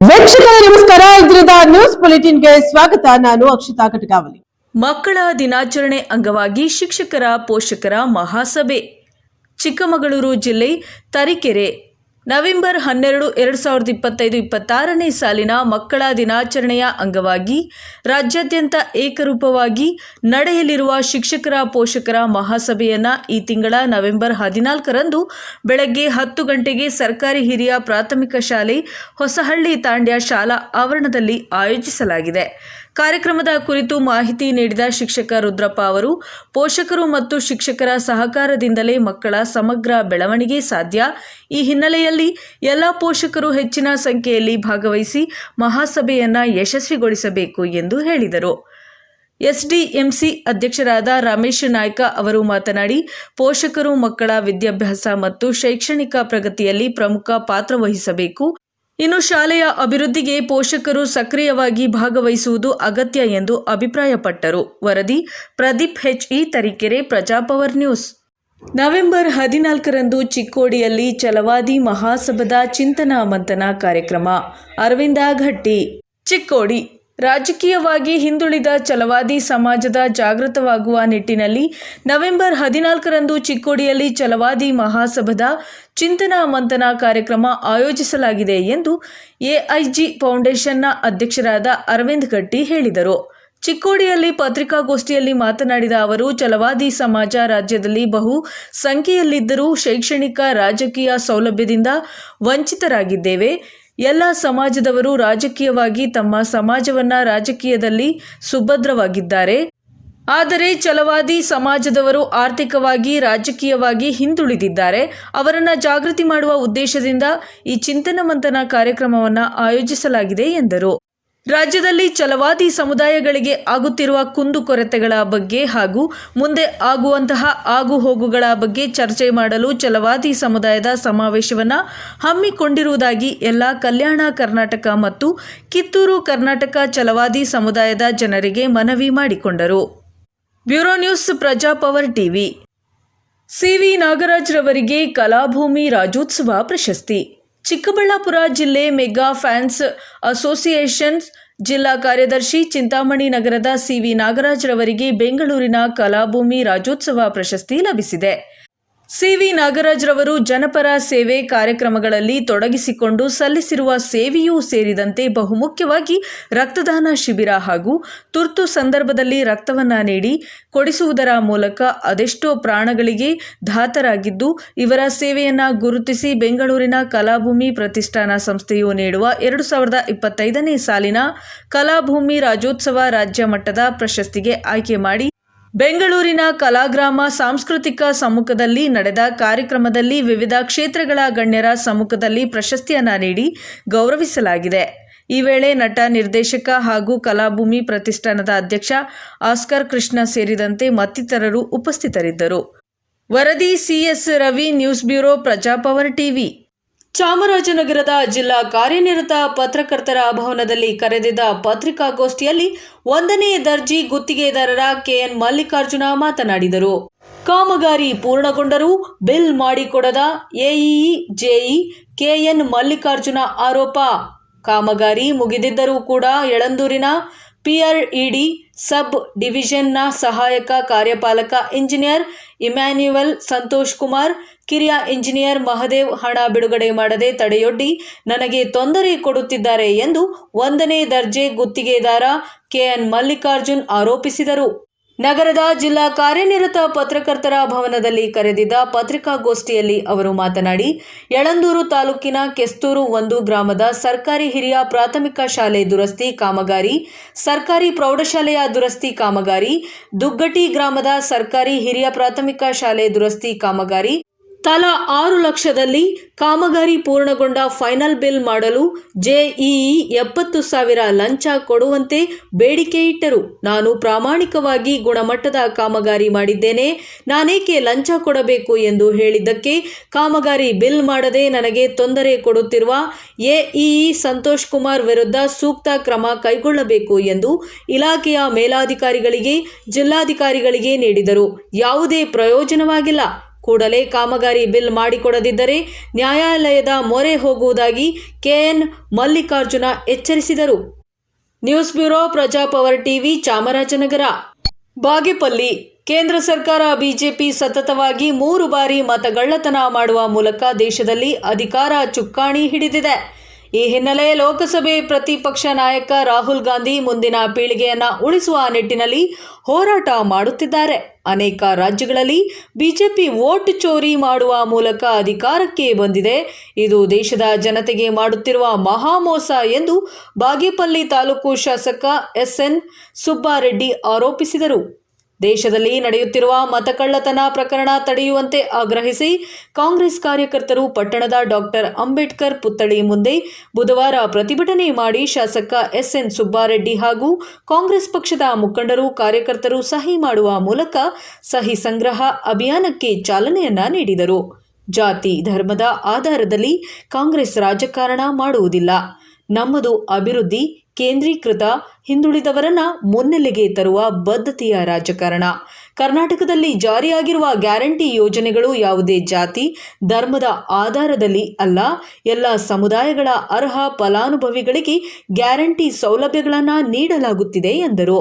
ವೀಕ್ಷಕರೇ ನಮಸ್ಕಾರ. ಇದರಿಂದ ನ್ಯೂಸ್ ಬುಲೆಟಿನ್ಗೆ ಸ್ವಾಗತ. ನಾನು ಅಕ್ಷತಾ ಕಟಕಾವಲಿ. ಮಕ್ಕಳ ದಿನಾಚರಣೆ ಅಂಗವಾಗಿ ಶಿಕ್ಷಕರ ಪೋಷಕರ ಮಹಾಸಭೆ. ಚಿಕ್ಕಮಗಳೂರು ಜಿಲ್ಲೆ ತರೀಕೆರೆ ನವೆಂಬರ್ 12, 2025-26ನೇ ಸಾಲಿನ ಮಕ್ಕಳ ದಿನಾಚರಣೆಯ ಅಂಗವಾಗಿ ರಾಜ್ಯಾದ್ಯಂತ ಏಕರೂಪವಾಗಿ ನಡೆಯಲಿರುವ ಶಿಕ್ಷಕರ ಪೋಷಕರ ಮಹಾಸಭೆಯನ್ನು ಈ ತಿಂಗಳ ನವೆಂಬರ್ 14ರಂದು ಬೆಳಗ್ಗೆ 10 ಗಂಟೆಗೆ ಸರ್ಕಾರಿ ಹಿರಿಯ ಪ್ರಾಥಮಿಕ ಶಾಲೆ ಹೊಸಹಳ್ಳಿ ತಾಂಡ್ಯ ಶಾಲಾ ಆವರಣದಲ್ಲಿ ಆಯೋಜಿಸಲಾಗಿದೆ. ಕಾರ್ಯಕ್ರಮದ ಕುರಿತು ಮಾಹಿತಿ ನೀಡಿದ ಶಿಕ್ಷಕ ರುದ್ರಪ್ಪ ಅವರು, ಪೋಷಕರು ಮತ್ತು ಶಿಕ್ಷಕರ ಸಹಕಾರದಿಂದಲೇ ಮಕ್ಕಳ ಸಮಗ್ರ ಬೆಳವಣಿಗೆ ಸಾಧ್ಯ. ಈ ಹಿನ್ನೆಲೆಯಲ್ಲಿ ಎಲ್ಲ ಪೋಷಕರು ಹೆಚ್ಚಿನ ಸಂಖ್ಯೆಯಲ್ಲಿ ಭಾಗವಹಿಸಿ ಮಹಾಸಭೆಯನ್ನು ಯಶಸ್ವಿಗೊಳಿಸಬೇಕು ಎಂದು ಹೇಳಿದರು. ಎಸ್ಡಿಎಂಸಿ ಅಧ್ಯಕ್ಷರಾದ ರಮೇಶ್ ನಾಯ್ಕ ಅವರು ಮಾತನಾಡಿ, ಪೋಷಕರು ಮಕ್ಕಳ ವಿದ್ಯಾಭ್ಯಾಸ ಮತ್ತು ಶೈಕ್ಷಣಿಕ ಪ್ರಗತಿಯಲ್ಲಿ ಪ್ರಮುಖ ಪಾತ್ರ ವಹಿಸಬೇಕು. ಇನ್ನು ಶಾಲೆಯ ಅಭಿವೃದ್ಧಿಗೆ ಪೋಷಕರು ಸಕ್ರಿಯವಾಗಿ ಭಾಗವಹಿಸುವುದು ಅಗತ್ಯ ಎಂದು ಅಭಿಪ್ರಾಯಪಟ್ಟರು. ವರದಿ Pradeep HE, Tarikere, Prajapower news. November 14ರಂದು ಚಿಕ್ಕೋಡಿಯಲ್ಲಿ ಛಲವಾದಿ ಮಹಾಸಭಾದ ಚಿಂತನ ಮಂಥನ ಕಾರ್ಯಕ್ರಮ. ಅರವಿಂದ ಘಟ್ಟಿ, ಚಿಕ್ಕೋಡಿ. ರಾಜಕೀಯವಾಗಿ ಹಿಂದುಳಿದ ಛಲವಾದಿ ಸಮಾಜದ ಜಾಗೃತವಾಗುವ ನಿಟ್ಟಿನಲ್ಲಿ ನವೆಂಬರ್ 14ರಂದು ಚಿಕ್ಕೋಡಿಯಲ್ಲಿ ಛಲವಾದಿ ಮಹಾಸಭಾದ ಚಿಂತನ ಮಂಥನ ಕಾರ್ಯಕ್ರಮ ಆಯೋಜಿಸಲಾಗಿದೆ ಎಂದು ಎಐಜಿ ಫೌಂಡೇಶನ್ನ ಅಧ್ಯಕ್ಷರಾದ ಅರವಿಂದ್ ಘಟ್ಟಿ ಹೇಳಿದರು. ಚಿಕ್ಕೋಡಿಯಲ್ಲಿ ಪತ್ರಿಕಾಗೋಷ್ಠಿಯಲ್ಲಿ ಮಾತನಾಡಿದ ಅವರು, ಛಲವಾದಿ ಸಮಾಜ ರಾಜ್ಯದಲ್ಲಿ ಬಹು ಸಂಖ್ಯೆಯಲ್ಲಿದ್ದರೂ ಶೈಕ್ಷಣಿಕ ರಾಜಕೀಯ ಸೌಲಭ್ಯದಿಂದ ವಂಚಿತರಾಗಿದ್ದೇವೆ. ಎಲ್ಲ ಸಮಾಜದವರು ರಾಜಕೀಯವಾಗಿ ತಮ್ಮ ಸಮಾಜವನ್ನು ರಾಜಕೀಯದಲ್ಲಿ ಸುಭದ್ರವಾಗಿದ್ದಾರೆ. ಆದರೆ ಛಲವಾದಿ ಸಮಾಜದವರು ಆರ್ಥಿಕವಾಗಿ ರಾಜಕೀಯವಾಗಿ ಹಿಂದುಳಿದಿದ್ದಾರೆ. ಅವರನ್ನು ಜಾಗೃತಿ ಮಾಡುವ ಉದ್ದೇಶದಿಂದ ಈ ಚಿಂತನ ಮಂಥನ ಕಾರ್ಯಕ್ರಮವನ್ನು ಆಯೋಜಿಸಲಾಗಿದೆ ಎಂದರು. ರಾಜ್ಯದಲ್ಲಿ ಛಲವಾದಿ ಸಮುದಾಯಗಳಿಗೆ ಆಗುತ್ತಿರುವ ಕುಂದುಕೊರತೆಗಳ ಬಗ್ಗೆ ಹಾಗೂ ಮುಂದೆ ಆಗುವಂತಹ ಆಗುಹೋಗುಗಳ ಬಗ್ಗೆ ಚರ್ಚೆ ಮಾಡಲು ಛಲವಾದಿ ಸಮುದಾಯದ ಸಮಾವೇಶವನ್ನು ಹಮ್ಮಿಕೊಂಡಿರುವುದಾಗಿ ಎಲ್ಲ ಕಲ್ಯಾಣ ಕರ್ನಾಟಕ ಮತ್ತು ಕಿತ್ತೂರು ಕರ್ನಾಟಕ ಛಲವಾದಿ ಸಮುದಾಯದ ಜನರಿಗೆ ಮನವಿ ಮಾಡಿಕೊಂಡರು. Bureau news, Prajapower TV. CV Nagaraj ರವರಿಗೆ ಕಲಾಭೂಮಿ ರಾಜ್ಯೋತ್ಸವ ಪ್ರಶಸ್ತಿ. ಚಿಕ್ಕಬಳ್ಳಾಪುರ ಜಿಲ್ಲೆ ಮೆಗಾ ಫ್ಯಾನ್ಸ್ ಅಸೋಸಿಯೇಷನ್ ಜಿಲ್ಲಾ ಕಾರ್ಯದರ್ಶಿ ಚಿಂತಾಮಣಿ ನಗರದ ಸಿವಿ ನಾಗರಾಜ್ ರವರಿಗೆ ಬೆಂಗಳೂರಿನ ಕಲಾಭೂಮಿ ರಾಜ್ಯೋತ್ಸವ ಪ್ರಶಸ್ತಿ ಲಭಿಸಿದೆ. ಸಿವಿ ನಾಗರಾಜ್ ರವರು ಜನಪರ ಸೇವೆ ಕಾರ್ಯಕ್ರಮಗಳಲ್ಲಿ ತೊಡಗಿಸಿಕೊಂಡು ಸಲ್ಲಿಸಿರುವ ಸೇವೆಯೂ ಸೇರಿದಂತೆ ಬಹುಮುಖ್ಯವಾಗಿ ರಕ್ತದಾನ ಶಿಬಿರ ಹಾಗೂ ತುರ್ತು ಸಂದರ್ಭದಲ್ಲಿ ರಕ್ತವನ್ನು ನೀಡಿ ಕೊಡಿಸುವುದರ ಮೂಲಕ ಅದೆಷ್ಟೋ ಪ್ರಾಣಗಳಿಗೆ ಧಾತರಾಗಿದ್ದು, ಇವರ ಸೇವೆಯನ್ನು ಗುರುತಿಸಿ ಬೆಂಗಳೂರಿನ ಕಲಾಭೂಮಿ ಪ್ರತಿಷ್ಠಾನ ಸಂಸ್ಥೆಯು ನೀಡುವ 2025ನೇ ಸಾಲಿನ ಕಲಾಭೂಮಿ ರಾಜ್ಯೋತ್ಸವ ರಾಜ್ಯ ಮಟ್ಟದ ಪ್ರಶಸ್ತಿಗೆ ಆಯ್ಕೆ ಮಾಡಿ ಬೆಂಗಳೂರಿನ ಕಲಾಗ್ರಾಮ ಸಾಂಸ್ಕೃತಿಕ ಸಮ್ಮುಖದಲ್ಲಿ ನಡೆದ ಕಾರ್ಯಕ್ರಮದಲ್ಲಿ ವಿವಿಧ ಕ್ಷೇತ್ರಗಳ ಗಣ್ಯರ ಸಮ್ಮುಖದಲ್ಲಿ ಪ್ರಶಸ್ತಿಯನ್ನು ನೀಡಿ ಗೌರವಿಸಲಾಗಿದೆ. ಈ ವೇಳೆ ನಟ, ನಿರ್ದೇಶಕ ಹಾಗೂ ಕಲಾಭೂಮಿ ಪ್ರತಿಷ್ಠಾನದ ಅಧ್ಯಕ್ಷ ಆಸ್ಕರ್ ಕೃಷ್ಣ ಸೇರಿದಂತೆ ಮತ್ತಿತರರು ಉಪಸ್ಥಿತರಿದ್ದರು. ವರದಿ CS Ravi, news bureau, Prajapower TV. ಚಾಮರಾಜನಗರದ ಜಿಲ್ಲಾ ಕಾರ್ಯನಿರತ ಪತ್ರಕರ್ತರ ಭವನದಲ್ಲಿ ಕರೆದಿದ್ದ ಪತ್ರಿಕಾಗೋಷ್ಠಿಯಲ್ಲಿ 1ನೇ ದರ್ಜೆ ಗುತ್ತಿಗೆದಾರರ KN ಮಲ್ಲಿಕಾರ್ಜುನ ಮಾತನಾಡಿದರು. ಕಾಮಗಾರಿ ಪೂರ್ಣಗೊಂಡರೂ ಬಿಲ್ ಮಾಡಿಕೊಡದ AE, JE KN ಮಲ್ಲಿಕಾರ್ಜುನ ಆರೋಪ. ಕಾಮಗಾರಿ ಮುಗಿದಿದ್ದರೂ ಕೂಡ ಯಳಂದೂರಿನ PRED ಸಬ್ ಡಿವಿಷನ್ನ ಸಹಾಯಕ ಕಾರ್ಯಪಾಲಕ ಇಂಜಿನಿಯರ್ ಇಮ್ಯಾನ್ಯುಯಲ್ ಸಂತೋಷ್ ಕುಮಾರ್, ಕಿರಿಯ ಇಂಜಿನಿಯರ್ ಮಹದೇವ್ ಹಣ ಬಿಡುಗಡೆ ಮಾಡದೆ ತಡೆಯೊಡ್ಡಿ ನನಗೆ ತೊಂದರೆ ಕೊಡುತ್ತಿದ್ದಾರೆ ಎಂದು 1ನೇ ದರ್ಜೆ ಗುತ್ತಿಗೆದಾರ KN ಮಲ್ಲಿಕಾರ್ಜುನ್ ಆರೋಪಿಸಿದರು. ನಗರದ ಜಿಲ್ಲಾ ಕಾರ್ಯನಿರತ ಪತ್ರಕರ್ತರ ಭವನದಲ್ಲಿ ಕರೆದಿದ್ದ ಪತ್ರಿಕಾಗೋಷ್ಠಿಯಲ್ಲಿ ಅವರು ಮಾತನಾಡಿ, ಯಳಂದೂರು ತಾಲೂಕಿನ ಕೆಸ್ತೂರು 1 ಗ್ರಾಮದ ಸರ್ಕಾರಿ ಹಿರಿಯ ಪ್ರಾಥಮಿಕ ಶಾಲೆ ದುರಸ್ತಿ ಕಾಮಗಾರಿ, ಸರ್ಕಾರಿ ಪ್ರೌಢಶಾಲೆಯ ದುರಸ್ತಿ ಕಾಮಗಾರಿ, ದುಗ್ಗಟಿ ಗ್ರಾಮದ ಸರ್ಕಾರಿ ಹಿರಿಯ ಪ್ರಾಥಮಿಕ ಶಾಲೆ ದುರಸ್ತಿ ಕಾಮಗಾರಿ ತಲಾ 6 ಲಕ್ಷದಲ್ಲಿ ಕಾಮಗಾರಿ ಪೂರ್ಣಗೊಂಡ ಫೈನಲ್ ಬಿಲ್ ಮಾಡಲು JEE 70,000 ಲಂಚ ಕೊಡುವಂತೆ ಬೇಡಿಕೆ ಇಟ್ಟರು. ನಾನು ಪ್ರಾಮಾಣಿಕವಾಗಿ ಗುಣಮಟ್ಟದ ಕಾಮಗಾರಿ ಮಾಡಿದ್ದೇನೆ, ನಾನೇಕೆ ಲಂಚ ಕೊಡಬೇಕು ಎಂದು ಹೇಳಿದ್ದಕ್ಕೆ ಕಾಮಗಾರಿ ಬಿಲ್ ಮಾಡದೆ ನನಗೆ ತೊಂದರೆ ಕೊಡುತ್ತಿರುವ AEE ಸಂತೋಷ್ ಕುಮಾರ್ ವಿರುದ್ಧ ಸೂಕ್ತ ಕ್ರಮ ಕೈಗೊಳ್ಳಬೇಕು ಎಂದು ಇಲಾಖೆಯ ಮೇಲಾಧಿಕಾರಿಗಳಿಗೆ, ಜಿಲ್ಲಾಧಿಕಾರಿಗಳಿಗೆ ನೀಡಿದರು. ಯಾವುದೇ ಪ್ರಯೋಜನವಾಗಿಲ್ಲ. ಕೂಡಲೇ ಕಾಮಗಾರಿ ಬಿಲ್ ಮಾಡಿಕೊಡದಿದ್ದರೆ ನ್ಯಾಯಾಲಯದ ಮೊರೆ ಹೋಗುವುದಾಗಿ ಕೆಎನ್ ಮಲ್ಲಿಕಾರ್ಜುನ ಎಚ್ಚರಿಸಿದರು. News bureau, Prajapower TV, Chamarajanagar. Bagepalli. ಕೇಂದ್ರ ಸರ್ಕಾರ ಬಿಜೆಪಿ ಸತತವಾಗಿ 3 ಬಾರಿ ಮತಗಳ್ಳತನ ಮಾಡುವ ಮೂಲಕ ದೇಶದಲ್ಲಿ ಅಧಿಕಾರ ಚುಕ್ಕಾಣಿ ಹಿಡಿದಿದೆ. ಈ ಹಿನ್ನೆಲೆ ಲೋಕಸಭೆ ಪ್ರತಿಪಕ್ಷ ನಾಯಕ ರಾಹುಲ್ ಗಾಂಧಿ ಮುಂದಿನ ಪೀಳಿಗೆಯನ್ನು ಉಳಿಸುವ ನಿಟ್ಟಿನಲ್ಲಿ ಹೋರಾಟ ಮಾಡುತ್ತಿದ್ದಾರೆ. ಅನೇಕ ರಾಜ್ಯಗಳಲ್ಲಿ ಬಿಜೆಪಿ ವೋಟ್ ಚೋರಿ ಮಾಡುವ ಮೂಲಕ ಅಧಿಕಾರಕ್ಕೆ ಬಂದಿದೆ. ಇದು ದೇಶದ ಜನತೆಗೆ ಮಾಡುತ್ತಿರುವ ಮಹಾಮೋಸ ಎಂದು ಬಾಗೇಪಲ್ಲಿ ತಾಲೂಕು ಶಾಸಕ ಎಸ್ಎನ್ ಸುಬ್ಬಾರೆಡ್ಡಿ ಆರೋಪಿಸಿದರು. ದೇಶದಲ್ಲಿ ನಡೆಯುತ್ತಿರುವ ಮತಕಳ್ಳತನ ಪ್ರಕರಣ ತಡೆಯುವಂತೆ ಆಗ್ರಹಿಸಿ ಕಾಂಗ್ರೆಸ್ ಕಾರ್ಯಕರ್ತರು ಪಟ್ಟಣದ ಡಾಕ್ಟರ್ ಅಂಬೇಡ್ಕರ್ ಪುತ್ಥಳಿ ಮುಂದೆ ಬುಧವಾರ ಪ್ರತಿಭಟನೆ ಮಾಡಿ ಶಾಸಕ ಎಸ್ಎನ್ ಸುಬ್ಬಾರೆಡ್ಡಿ ಹಾಗೂ ಕಾಂಗ್ರೆಸ್ ಪಕ್ಷದ ಮುಖಂಡರು, ಕಾರ್ಯಕರ್ತರು ಸಹಿ ಮಾಡುವ ಮೂಲಕ ಸಹಿ ಸಂಗ್ರಹ ಅಭಿಯಾನಕ್ಕೆ ಚಾಲನೆಯನ್ನ ನೀಡಿದರು. ಜಾತಿ, ಧರ್ಮದ ಆಧಾರದಲ್ಲಿ ಕಾಂಗ್ರೆಸ್ ರಾಜಕಾರಣ ಮಾಡುವುದಿಲ್ಲ. ನಮ್ಮದು ಅಭಿವೃದ್ಧಿ ಕೇಂದ್ರೀಕೃತ, ಹಿಂದುಳಿದವರನ್ನ ಮುನ್ನೆಲೆಗೆ ತರುವ ಬದ್ಧತೆಯ ರಾಜಕಾರಣ. ಕರ್ನಾಟಕದಲ್ಲಿ ಜಾರಿಯಾಗಿರುವ ಗ್ಯಾರಂಟಿ ಯೋಜನೆಗಳು ಯಾವುದೇ ಜಾತಿ, ಧರ್ಮದ ಆಧಾರದಲ್ಲಿ ಅಲ್ಲ. ಎಲ್ಲ ಸಮುದಾಯಗಳ ಅರ್ಹ ಫಲಾನುಭವಿಗಳಿಗೆ ಗ್ಯಾರಂಟಿ ಸೌಲಭ್ಯಗಳನ್ನು ನೀಡಲಾಗುತ್ತಿದೆ ಎಂದರು.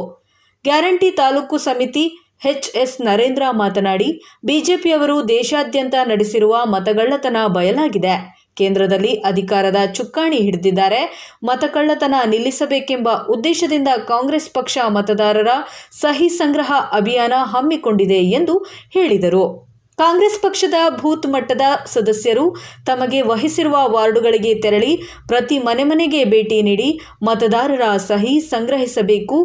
ಗ್ಯಾರಂಟಿ ತಾಲೂಕು ಸಮಿತಿ ಎಚ್.ಎಸ್. ನರೇಂದ್ರ ಮಾತನಾಡಿ, ಬಿಜೆಪಿಯವರು ದೇಶಾದ್ಯಂತ ನಡೆಸಿರುವ ಮತಗಳ್ಳತನ ಬಯಲಾಗಿದೆ. ಕೇಂದ್ರದಲ್ಲಿ ಅಧಿಕಾರದ ಚುಕ್ಕಾಣಿ ಹಿಡಿದಿದ್ದಾರೆ. ಮತಕಳ್ಳತನ ನಿಲ್ಲಿಸಬೇಕೆಂಬ ಉದ್ದೇಶದಿಂದ ಕಾಂಗ್ರೆಸ್ ಪಕ್ಷ ಮತದಾರರ ಸಹಿ ಸಂಗ್ರಹ ಅಭಿಯಾನ ಹಮ್ಮಿಕೊಂಡಿದೆ ಎಂದು ಹೇಳಿದರು. ಕಾಂಗ್ರೆಸ್ ಪಕ್ಷದ ಬೂತ್ ಮಟ್ಟದ ಸದಸ್ಯರು ತಮಗೆ ವಹಿಸಿರುವ ವಾರ್ಡುಗಳಿಗೆ ತೆರಳಿ ಪ್ರತಿ ಮನೆಗೆ ಭೇಟಿ ನೀಡಿ ಮತದಾರರ ಸಹಿ ಸಂಗ್ರಹಿಸಬೇಕು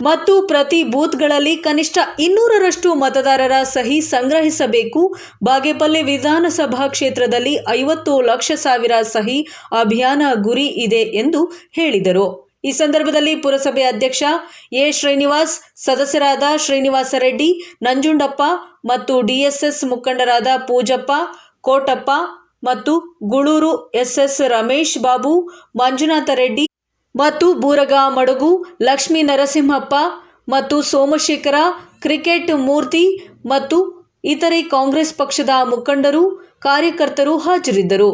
ಮತ್ತು ಪ್ರತಿ ಬೂತ್ಗಳಲ್ಲಿ ಕನಿಷ್ಠ 200ರಷ್ಟು ಮತದಾರರ ಸಹಿ ಸಂಗ್ರಹಿಸಬೇಕು. ಬಾಗೇಪಲ್ಲಿ ವಿಧಾನಸಭಾ ಕ್ಷೇತ್ರದಲ್ಲಿ 50 ಲಕ್ಷ ಸಹಿ ಅಭಿಯಾನ ಗುರಿ ಇದೆ ಎಂದು ಹೇಳಿದರು. ಈ ಸಂದರ್ಭದಲ್ಲಿ ಪುರಸಭೆ ಅಧ್ಯಕ್ಷ ಎ. ಶ್ರೀನಿವಾಸ್, ಸದಸ್ಯರಾದ ಶ್ರೀನಿವಾಸ ರೆಡ್ಡಿ, ನಂಜುಂಡಪ್ಪ ಮತ್ತು ಡಿಎಸ್ಎಸ್ ಮುಖಂಡರಾದ ಪೂಜಪ್ಪ, ಕೋಟಪ್ಪ ಮತ್ತು ಗುಳೂರು ಎಸ್ಎಸ್, ರಮೇಶ್ ಬಾಬು, ಮಂಜುನಾಥ ರೆಡ್ಡಿ ಮತ್ತು ಬೂರಗ ಮಡುಗು, ಲಕ್ಷ್ಮೀ ನರಸಿಂಹಪ್ಪ ಮತ್ತು ಸೋಮಶೇಖರ, ಕ್ರಿಕೆಟ್ ಮೂರ್ತಿ ಮತ್ತು ಇತರೆ ಕಾಂಗ್ರೆಸ್ ಪಕ್ಷದ ಮುಖಂಡರು, ಕಾರ್ಯಕರ್ತರು ಹಾಜರಿದ್ದರು.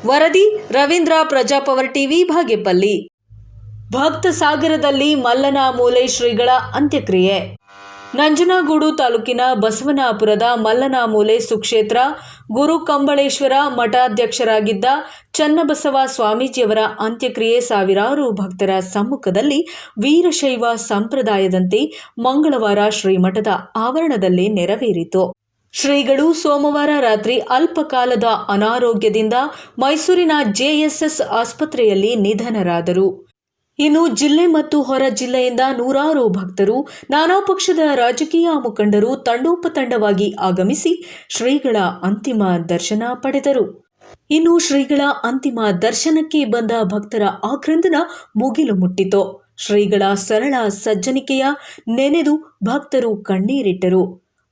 ವರದಿ ರವೀಂದ್ರ, ಪ್ರಜಾಪವರ್ ಟಿವಿ, ಬಾಗೇಪಲ್ಲಿ. ಭಕ್ತ ಸಾಗರದಲ್ಲಿ ಮಲ್ಲನ ಮೂಲೆ ಶ್ರೀಗಳ ಅಂತ್ಯಕ್ರಿಯೆ. ನಂಜನಗೂಡು ತಾಲೂಕಿನ ಬಸವನಾಪುರದ ಮಲ್ಲನ ಮೂಲೆ ಸುಕ್ಷೇತ್ರ ಗುರು ಕಂಬಳೇಶ್ವರ ಮಠಾಧ್ಯಕ್ಷರಾಗಿದ್ದ ಚನ್ನಬಸವ ಸ್ವಾಮೀಜಿಯವರ ಅಂತ್ಯಕ್ರಿಯೆ ಸಾವಿರಾರು ಭಕ್ತರ ಸಮ್ಮುಖದಲ್ಲಿ ವೀರಶೈವ ಸಂಪ್ರದಾಯದಂತೆ ಮಂಗಳವಾರ ಶ್ರೀಮಠದ ಆವರಣದಲ್ಲಿ ನೆರವೇರಿತು. ಶ್ರೀಗಳು ಸೋಮವಾರ ರಾತ್ರಿ ಅಲ್ಪಕಾಲದ ಅನಾರೋಗ್ಯದಿಂದ ಮೈಸೂರಿನ ಜೆಎಸ್ಎಸ್ ಆಸ್ಪತ್ರೆಯಲ್ಲಿ ನಿಧನರಾದರು. ಇನ್ನು ಜಿಲ್ಲೆ ಮತ್ತು ಹೊರ ಜಿಲ್ಲೆಯಿಂದ ನೂರಾರು ಭಕ್ತರು, ನಾನಾ ಪಕ್ಷದ ರಾಜಕೀಯ ಮುಖಂಡರು ತಂಡೋಪತಂಡವಾಗಿ ಆಗಮಿಸಿ ಶ್ರೀಗಳ ಅಂತಿಮ ದರ್ಶನ ಪಡೆದರು. ಇನ್ನು ಶ್ರೀಗಳ ಅಂತಿಮ ದರ್ಶನಕ್ಕೆ ಬಂದ ಭಕ್ತರ ಆಕ್ರಂದನ ಮುಗಿಲು ಮುಟ್ಟಿತು. ಶ್ರೀಗಳ ಸರಳ ಸಜ್ಜನಿಕೆಯ ನೆನೆದು ಭಕ್ತರು ಕಣ್ಣೀರಿಟ್ಟರು.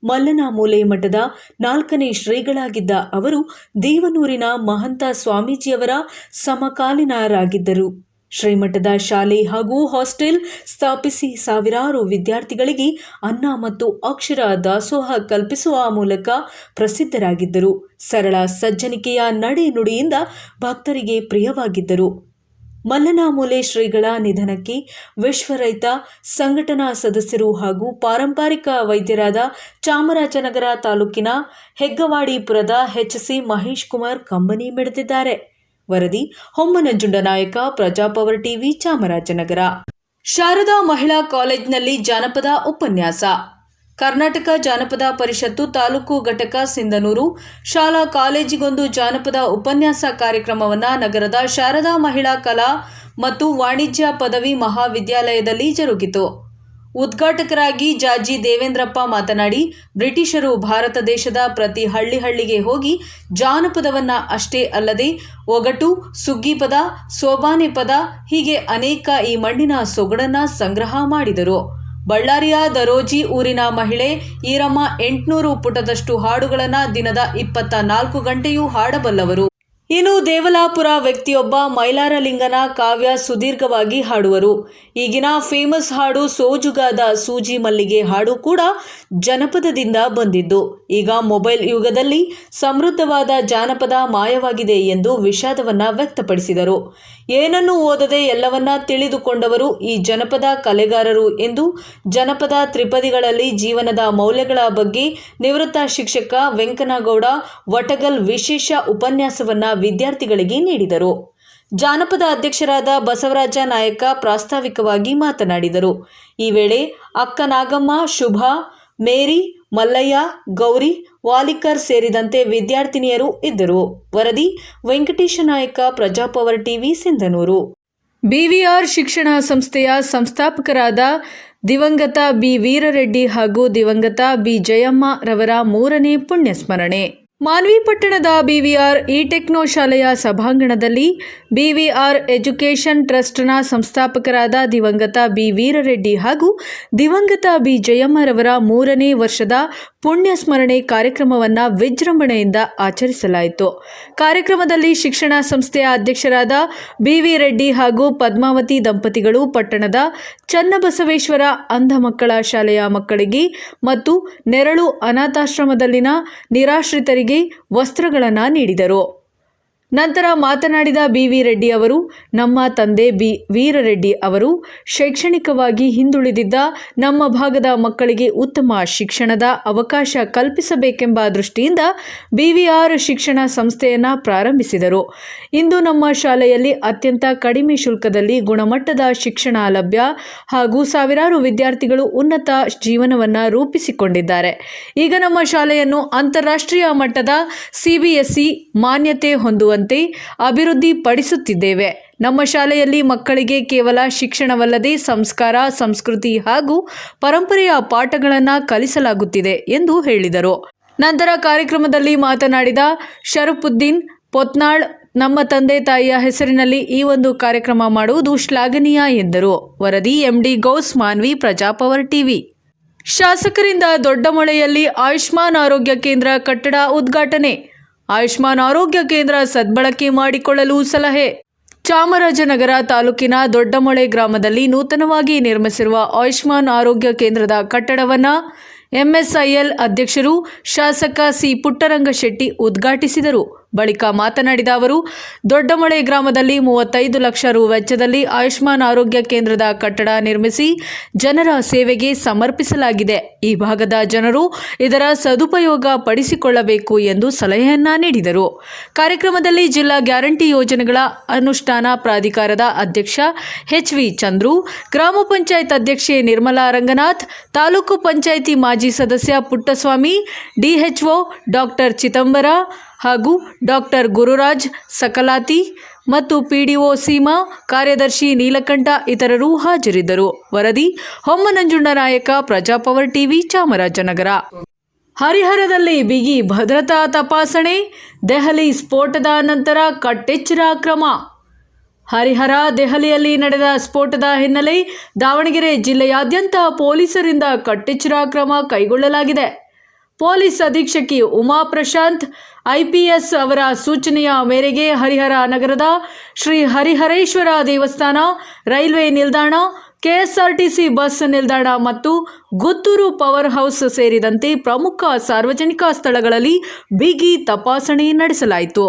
ಮಲ್ಲನ ಮೂಲೆ ಮಠದ 4ನೇ ಶ್ರೀಗಳಾಗಿದ್ದ ಅವರು ದೇವನೂರಿನ ಮಹಂತ ಸ್ವಾಮೀಜಿಯವರ ಸಮಕಾಲೀನರಾಗಿದ್ದರು. ಶ್ರೀಮಠದ ಶಾಲೆ ಹಾಗೂ ಹಾಸ್ಟೆಲ್ ಸ್ಥಾಪಿಸಿ ಸಾವಿರಾರು ವಿದ್ಯಾರ್ಥಿಗಳಿಗೆ ಅನ್ನ ಮತ್ತು ಅಕ್ಷರ ದಾಸೋಹ ಕಲ್ಪಿಸುವ ಮೂಲಕ ಪ್ರಸಿದ್ಧರಾಗಿದ್ದರು. ಸರಳ ಸಜ್ಜನಿಕೆಯ ನಡೆ ನುಡಿಯಿಂದ ಭಕ್ತರಿಗೆ ಪ್ರಿಯವಾಗಿದ್ದರು. ಮಲ್ಲನ ಮೂಲೆ ಶ್ರೀಗಳ ನಿಧನಕ್ಕೆ ವಿಶ್ವ ರೈತ ಸಂಘಟನಾ ಸದಸ್ಯರು ಹಾಗೂ ಪಾರಂಪರಿಕ ವೈದ್ಯರಾದ ಚಾಮರಾಜನಗರ ತಾಲೂಕಿನ ಹೆಗ್ಗವಾಡಿಪುರದ ಎಚ್.ಸಿ. ಮಹೇಶ್ ಕುಮಾರ್ ಕಂಬನಿ ಮಿಡಿದಿದ್ದಾರೆ. ವರದಿ ಹೊಮ್ಮನಂಜುಂಡ ನಾಯಕ, ಪ್ರಜಾಪವರ್ ಟಿವಿ, ಚಾಮರಾಜನಗರ. ಶಾರದಾ ಮಹಿಳಾ ಕಾಲೇಜಿನಲ್ಲಿ ಜಾನಪದ ಉಪನ್ಯಾಸ. ಕರ್ನಾಟಕ ಜಾನಪದ ಪರಿಷತ್ತು ತಾಲೂಕು ಘಟಕ ಸಿಂಧನೂರು ಶಾಲಾ ಕಾಲೇಜಿಗೊಂದು ಜಾನಪದ ಉಪನ್ಯಾಸ ಕಾರ್ಯಕ್ರಮವನ್ನು ನಗರದ ಶಾರದಾ ಮಹಿಳಾ ಕಲಾ ಮತ್ತು ವಾಣಿಜ್ಯ ಪದವಿ ಮಹಾವಿದ್ಯಾಲಯದಲ್ಲಿ ಜರುಗಿತು. ಉದ್ಘಾಟಕರಾಗಿ ಜಾಜಿ ದೇವೇಂದ್ರಪ್ಪ ಮಾತನಾಡಿ, ಬ್ರಿಟಿಷರು ಭಾರತ ದೇಶದ ಪ್ರತಿ ಹಳ್ಳಿಗೆ ಹೋಗಿ ಜಾನಪದವನ್ನ ಅಷ್ಟೇ ಅಲ್ಲದೆ ಒಗಟು, ಸುಗ್ಗಿ ಪದ, ಸೋಬಾನೆ ಪದ ಹೀಗೆ ಅನೇಕ ಈ ಮಣ್ಣಿನ ಸೊಗಡನ್ನ ಸಂಗ್ರಹ ಮಾಡಿದರು. ಬಳ್ಳಾರಿಯ ದರೋಜಿ ಊರಿನ ಮಹಿಳೆ ಈರಮ್ಮ 800 ಪುಟದಷ್ಟು ಹಾಡುಗಳನ್ನು ದಿನದ 24 ಗಂಟೆಯೂ ಹಾಡಬಲ್ಲವರು. ಇನ್ನು ದೇವಲಾಪುರ ವ್ಯಕ್ತಿಯೊಬ್ಬ ಮೈಲಾರಲಿಂಗನ ಕಾವ್ಯ ಸುದೀರ್ಘವಾಗಿ ಹಾಡುವರು. ಈಗಿನ ಫೇಮಸ್ ಹಾಡು ಸೋಜುಗಾದ ಸೂಜಿ ಮಲ್ಲಿಗೆ ಹಾಡು ಕೂಡ ಜನಪದದಿಂದ ಬಂದಿದ್ದು ಈಗ ಮೊಬೈಲ್ ಯುಗದಲ್ಲಿ ಸಮೃದ್ಧವಾದ ಜಾನಪದ ಮಾಯವಾಗಿದೆ ಎಂದು ವಿಷಾದವನ್ನ ವ್ಯಕ್ತಪಡಿಸಿದರು. ಏನನ್ನೂ ಓದದೆ ಎಲ್ಲವನ್ನ ತಿಳಿದುಕೊಂಡವರು ಈ ಜನಪದ ಕಲೆಗಾರರು ಎಂದು ಜನಪದ ತ್ರಿಪದಿಗಳಲ್ಲಿ ಜೀವನದ ಮೌಲ್ಯಗಳ ಬಗ್ಗೆ ನಿವೃತ್ತ ಶಿಕ್ಷಕ ವೆಂಕನಗೌಡ ವಟಗಲ್ ವಿಶೇಷ ಉಪನ್ಯಾಸವನ್ನ ವಿದ್ಯಾರ್ಥಿಗಳಿಗೆ ನೀಡಿದರು. ಜಾನಪದ ಅಧ್ಯಕ್ಷರಾದ ಬಸವರಾಜ ನಾಯಕ ಪ್ರಾಸ್ತಾವಿಕವಾಗಿ ಮಾತನಾಡಿದರು. ಈ ವೇಳೆ ಅಕ್ಕ ನಾಗಮ್ಮ, ಶುಭಾ, ಮೇರಿ, ಮಲ್ಲಯ್ಯ, ಗೌರಿ, ವಾಲಿಕರ್ ಸೇರಿದಂತೆ ವಿದ್ಯಾರ್ಥಿನಿಯರು ಇದ್ದರು. ವರದಿ ವೆಂಕಟೇಶ ನಾಯಕ, ಪ್ರಜಾಪವರ್ ಟಿವಿ, ಸಿಂಧನೂರು. ಬಿವಿಆರ್ ಶಿಕ್ಷಣ ಸಂಸ್ಥೆಯ ಸಂಸ್ಥಾಪಕರಾದ ದಿವಂಗತ ಬಿ ವೀರರೆಡ್ಡಿ ಹಾಗೂ ದಿವಂಗತ ಬಿ ಜಯಮ್ಮ ರವರ 3ನೇ ಪುಣ್ಯಸ್ಮರಣೆ. ಮಾನ್ವಿ ಪಟ್ಟಣದ ಬಿವಿಆರ್ ಇ ಟೆಕ್ನೋ ಶಾಲೆಯ ಸಭಾಂಗಣದಲ್ಲಿ ಬಿವಿಆರ್ ಎಜುಕೇಷನ್ ಟ್ರಸ್ಟ್ನ ಸಂಸ್ಥಾಪಕರಾದ ದಿವಂಗತ ಬಿ ವೀರರೆಡ್ಡಿ ಹಾಗೂ ದಿವಂಗತ ಬಿ ಜಯಮ್ಮರವರ 3ನೇ ವರ್ಷದ ಪುಣ್ಯ ಸ್ಮರಣೆ ಕಾರ್ಯಕ್ರಮವನ್ನು ವಿಜೃಂಭಣೆಯಿಂದ ಆಚರಿಸಲಾಯಿತು. ಕಾರ್ಯಕ್ರಮದಲ್ಲಿ ಶಿಕ್ಷಣ ಸಂಸ್ಥೆಯ ಅಧ್ಯಕ್ಷರಾದ ಬಿವಿ ರೆಡ್ಡಿ ಹಾಗೂ ಪದ್ಮಾವತಿ ದಂಪತಿಗಳು ಪಟ್ಟಣದ ಚನ್ನಬಸವೇಶ್ವರ ಅಂಧ ಮಕ್ಕಳ ಶಾಲೆಯ ಮಕ್ಕಳಿಗೆ ಮತ್ತು ನೆರಳು ಅನಾಥಾಶ್ರಮದಲ್ಲಿನ ನಿರಾಶ್ರಿತರಿಗೆ ವಸ್ತ್ರಗಳನ್ನು ನೀಡಿದರು. ನಂತರ ಮಾತನಾಡಿದ ಬಿವಿ ರೆಡ್ಡಿ ಅವರು, ನಮ್ಮ ತಂದೆ ಬಿ ವೀರರೆಡ್ಡಿ ಅವರು ಶೈಕ್ಷಣಿಕವಾಗಿ ಹಿಂದುಳಿದಿದ್ದ ನಮ್ಮ ಭಾಗದ ಮಕ್ಕಳಿಗೆ ಉತ್ತಮ ಶಿಕ್ಷಣದ ಅವಕಾಶ ಕಲ್ಪಿಸಬೇಕೆಂಬ ದೃಷ್ಟಿಯಿಂದ ಬಿವಿಆರ್ ಶಿಕ್ಷಣ ಸಂಸ್ಥೆಯನ್ನು ಪ್ರಾರಂಭಿಸಿದರು. ಇಂದು ನಮ್ಮ ಶಾಲೆಯಲ್ಲಿ ಅತ್ಯಂತ ಕಡಿಮೆ ಶುಲ್ಕದಲ್ಲಿ ಗುಣಮಟ್ಟದ ಶಿಕ್ಷಣ ಲಭ್ಯ ಹಾಗೂ ಸಾವಿರಾರು ವಿದ್ಯಾರ್ಥಿಗಳು ಉನ್ನತ ಜೀವನವನ್ನು ರೂಪಿಸಿಕೊಂಡಿದ್ದಾರೆ. ಈಗ ನಮ್ಮ ಶಾಲೆಯನ್ನು ಅಂತಾರಾಷ್ಟ್ರೀಯ ಮಟ್ಟದ ಸಿಬಿಎಸ್ಇ ಮಾನ್ಯತೆ ಹೊಂದುವಂತೆ ಅಭಿವೃದ್ಧಿ ಪಡಿಸುತ್ತಿದ್ದೇವೆ. ನಮ್ಮ ಶಾಲೆಯಲ್ಲಿ ಮಕ್ಕಳಿಗೆ ಕೇವಲ ಶಿಕ್ಷಣವಲ್ಲದೆ ಸಂಸ್ಕಾರ, ಸಂಸ್ಕೃತಿ ಹಾಗೂ ಪರಂಪರೆಯ ಪಾಠಗಳನ್ನು ಕಲಿಸಲಾಗುತ್ತಿದೆ ಎಂದು ಹೇಳಿದರು. ನಂತರ ಕಾರ್ಯಕ್ರಮದಲ್ಲಿ ಮಾತನಾಡಿದ ಶರಫುದ್ದೀನ್ ಪೊತ್ನಾಳ್, ನಮ್ಮ ತಂದೆ ತಾಯಿಯ ಹೆಸರಿನಲ್ಲಿ ಈ ಒಂದು ಕಾರ್ಯಕ್ರಮ ಮಾಡುವುದು ಶ್ಲಾಘನೀಯ ಎಂದರು. ವರದಿ ಎಂಡಿ ಗೌಸ್, ಮಾನ್ವಿ, ಪ್ರಜಾಪವರ್ ಟಿವಿ. ಶಾಸಕರಿಂದ ದೊಡ್ಡಮೊಳೆಯಲ್ಲಿ ಆಯುಷ್ಮಾನ್ ಆರೋಗ್ಯ ಕೇಂದ್ರ ಕಟ್ಟಡ ಉದ್ಘಾಟನೆ. ಆಯುಷ್ಮಾನ್ ಆರೋಗ್ಯ ಕೇಂದ್ರ ಸದ್ಬಳಕೆ ಮಾಡಿಕೊಳ್ಳಲು ಸಲಹೆ. ಚಾಮರಾಜನಗರ ತಾಲೂಕಿನ ದೊಡ್ಡಮೊಳೆ ಗ್ರಾಮದಲ್ಲಿ ನೂತನವಾಗಿ ನಿರ್ಮಿಸಿರುವ ಆಯುಷ್ಮಾನ್ ಆರೋಗ್ಯ ಕೇಂದ್ರದ ಕಟ್ಟಡವನ್ನು ಎಂಎಸ್ಐಎಲ್ ಅಧ್ಯಕ್ಷರು ಶಾಸಕ ಸಿ ಪುಟ್ಟರಂಗಶೆಟ್ಟಿ ಉದ್ಘಾಟಿಸಿದರು. ಬಳಿಕ ಮಾತನಾಡಿದ ಅವರು, ದೊಡ್ಡಮೊಳೆ ಗ್ರಾಮದಲ್ಲಿ 35 ಲಕ್ಷ ರು ವೆಚ್ಚದಲ್ಲಿ ಆಯುಷ್ಮಾನ್ ಆರೋಗ್ಯ ಕೇಂದ್ರದ ಕಟ್ಟಡ ನಿರ್ಮಿಸಿ ಜನರ ಸೇವೆಗೆ ಸಮರ್ಪಿಸಲಾಗಿದೆ. ಈ ಭಾಗದ ಜನರು ಇದರ ಸದುಪಯೋಗ ಪಡಿಸಿಕೊಳ್ಳಬೇಕು ಎಂದು ಸಲಹೆಯನ್ನ ನೀಡಿದರು. ಕಾರ್ಯಕ್ರಮದಲ್ಲಿ ಜಿಲ್ಲಾ ಗ್ಯಾರಂಟಿ ಯೋಜನೆಗಳ ಅನುಷ್ಠಾನ ಪ್ರಾಧಿಕಾರದ ಅಧ್ಯಕ್ಷ ಎಚ್.ವಿ. ಚಂದ್ರು, ಗ್ರಾಮ ಪಂಚಾಯತ್ ಅಧ್ಯಕ್ಷೆ ನಿರ್ಮಲಾ ರಂಗನಾಥ್, ತಾಲೂಕು ಪಂಚಾಯಿತಿ ಮಾಜಿ ಸದಸ್ಯ ಪುಟ್ಟಸ್ವಾಮಿ, ಡಿಎಚ್ಒ ಡಾಕ್ಟರ್ ಚಿದಂಬರ ಹಾಗೂ ಡಾಕ್ಟರ್ ಗುರುರಾಜ್ ಸಕಲಾತಿ ಮತ್ತು ಪಿಡಿಒ ಸೀಮಾ, ಕಾರ್ಯದರ್ಶಿ ನೀಲಕಂಠ ಇತರರು ಹಾಜರಿದ್ದರು. ವರದಿ ಹೊಮ್ಮನಂಜುಂಡ ನಾಯಕ, ಪ್ರಜಾಪವರ್ ಟಿವಿ, ಚಾಮರಾಜನಗರ. ಹರಿಹರದಲ್ಲಿ ಬಿಗಿ ಭದ್ರತಾ ತಪಾಸಣೆ, ದೆಹಲಿ ಸ್ಫೋಟದ ನಂತರ ಕಟ್ಟೆಚ್ಚರ ಕ್ರಮ. ಹರಿಹರ, ದೆಹಲಿಯಲ್ಲಿ ನಡೆದ ಸ್ಫೋಟದ ಹಿನ್ನೆಲೆ ದಾವಣಗೆರೆ ಜಿಲ್ಲೆಯಾದ್ಯಂತ ಪೊಲೀಸರಿಂದ ಕಟ್ಟೆಚ್ಚರ ಕ್ರಮ ಕೈಗೊಳ್ಳಲಾಗಿದೆ. ಪೊಲೀಸ್ ಅಧೀಕ್ಷಕಿ ಉಮಾ ಪ್ರಶಾಂತ್ ಐಪಿಎಸ್ ಅವರ ಸೂಚನೆಯ ಮೇರೆಗೆ ಹರಿಹರ ನಗರದ ಶ್ರೀ ಹರಿಹರೇಶ್ವರ ದೇವಸ್ಥಾನ, ರೈಲ್ವೆ ನಿಲ್ದಾಣ, ಕೆಎಸ್ಆರ್ಟಿಸಿ ಬಸ್ ನಿಲ್ದಾಣ ಮತ್ತು ಗುತ್ತೂರು ಪವರ್ ಹೌಸ್ ಸೇರಿದಂತೆ ಪ್ರಮುಖ ಸಾರ್ವಜನಿಕ ಸ್ಥಳಗಳಲ್ಲಿ ಬಿಗಿ ತಪಾಸಣೆ ನಡೆಸಲಾಯಿತು.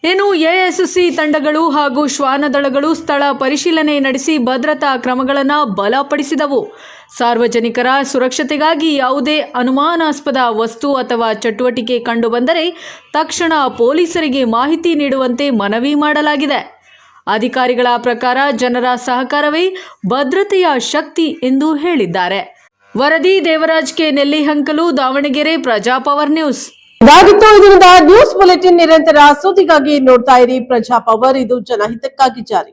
ಇನ್ನು ಎಎಸ್ಸಿ ತಂಡಗಳು ಹಾಗೂ ಶ್ವಾನದಳಗಳು ಸ್ಥಳ ಪರಿಶೀಲನೆ ನಡೆಸಿ ಭದ್ರತಾ ಕ್ರಮಗಳನ್ನು ಬಲಪಡಿಸಿದವು. ಸಾರ್ವಜನಿಕರ ಸುರಕ್ಷತೆಗಾಗಿ ಯಾವುದೇ ಅನುಮಾನಾಸ್ಪದ ವಸ್ತು ಅಥವಾ ಚಟುವಟಿಕೆ ಕಂಡುಬಂದರೆ ತಕ್ಷಣ ಪೊಲೀಸರಿಗೆ ಮಾಹಿತಿ ನೀಡುವಂತೆ ಮನವಿ ಮಾಡಲಾಗಿದೆ. ಅಧಿಕಾರಿಗಳ ಪ್ರಕಾರ ಜನರ ಸಹಕಾರವೇ ಭದ್ರತೆಯ ಶಕ್ತಿ ಎಂದು ಹೇಳಿದ್ದಾರೆ. ವರದಿ ದೇವರಾಜ್ ಕೆ ನೆಲ್ಲಿಹಂಕಲು, ದಾವಣಗೆರೆ, ಪ್ರಜಾಪವರ್ ನ್ಯೂಸ್. ಇದಾಗಿತ್ತು ಇದರಿಂದ ನ್ಯೂಸ್ ಬುಲೆಟಿನ್. ನಿರಂತರ ಸುದ್ದಿಗಾಗಿ ನೋಡ್ತಾ ಇರಿ ಪ್ರಜಾಪವರ್, ಇದು ಜನಹಿತಕ್ಕಾಗಿ ಜಾರಿ.